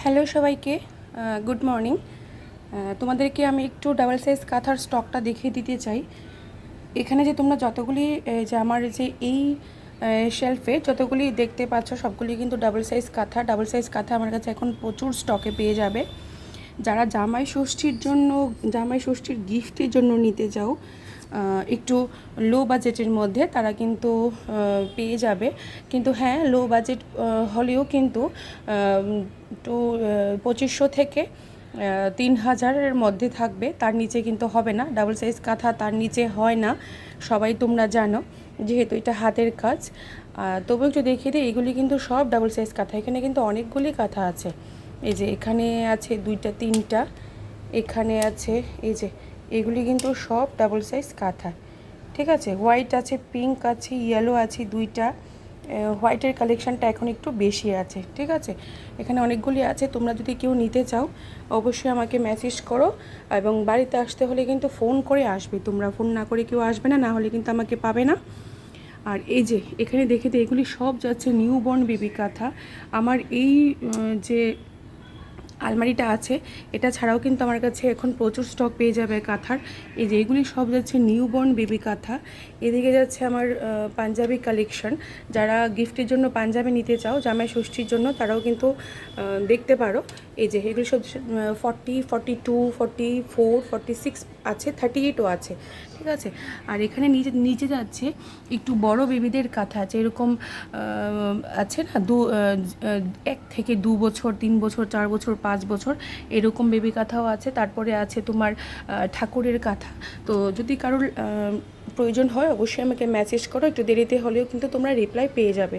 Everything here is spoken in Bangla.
হ্যালো সবাইকে, গুড মর্নিং। তোমাদেরকে আমি একটু ডাবল সাইজ কাঁথার স্টকটা দেখিয়ে দিতে চাই। এখানে যে তোমরা যতগুলি যে আমার যে এই শেলফে যতগুলি দেখতে পাচ্ছ সবগুলি কিন্তু ডাবল সাইজ কাঁথা আমার কাছে এখন প্রচুর স্টকে পেয়ে যাবে। যারা জামাই ষষ্ঠীর গিফটের জন্য নিতে যাও একটু লো বাজেটের মধ্যে, তারা কিন্তু পেয়ে যাবে। কিন্তু হ্যাঁ, লো বাজেট হলেও কিন্তু একটু 2500 থেকে 3000-এর মধ্যে থাকবে, তার নিচে কিন্তু হবে না। ডাবল সাইজ কাঁথা তার নিচে হয় না, সবাই তোমরা জানো, যেহেতু এটা হাতের কাজ। তবু একটু দেখিয়ে দিই, এগুলি কিন্তু সব ডাবল সাইজ কাঁথা। এখানে কিন্তু অনেকগুলি কাঁথা আছে। এই যে এখানে আছে 2টা 3টা, এখানে আছে, এই যে এগুলি কিন্তু সব ডাবল সাইজ কাঁথা। ঠিক আছে, হোয়াইট আছে, পিঙ্ক আছে, ইয়েলো আছে 2টা। হোয়াইটের কালেকশানটা এখন একটু বেশি আছে। ঠিক আছে, এখানে অনেকগুলি আছে। তোমরা যদি কেউ নিতে চাও অবশ্যই আমাকে মেসেজ করো, এবং বাড়িতে আসতে হলে কিন্তু ফোন করে আসবে। তোমরা ফোন না করে কেউ আসবে না, না হলে কিন্তু আমাকে পাবে না। আর এই যে এখানে দেখে তো এগুলি সব যাচ্ছে নিউবর্ন বেবি কাঁথা। আমার এই যে আলমারিটা আছে, এটা ছাড়াও কিন্তু আমার কাছে এখন প্রচুর স্টক পেয়ে যাবে কাঁথার। এই যে এগুলি সব যাচ্ছে নিউবর্ন বেবি কাঁথা। এদিকে যাচ্ছে আমার পাঞ্জাবি কালেকশন। যারা গিফটের জন্য পাঞ্জাবি নিতে চাও জামাই ষষ্ঠীর জন্য, তারাও কিন্তু দেখতে পারো। এই যে এগুলি সব 40, 42, 44, 46 আছে, 38ও আছে। ঠিক আছে, আর এখানে নিচে যাচ্ছে একটু বড় বেবিদের কাঁথা আছে। এরকম আছে না, 1 থেকে 2 বছর, 3 বছর, 4 বছর, 5 বছর এরকম বেবি কাঁথাও আছে। তারপরে আছে তোমার ঠাকুরের কাঁথা। তো যদি কারোর প্রয়োজন হয় অবশ্যই আমাকে মেসেজ করো, একটু দেরিতে হলেও কিন্তু তোমরা রিপ্লাই পেয়ে যাবে।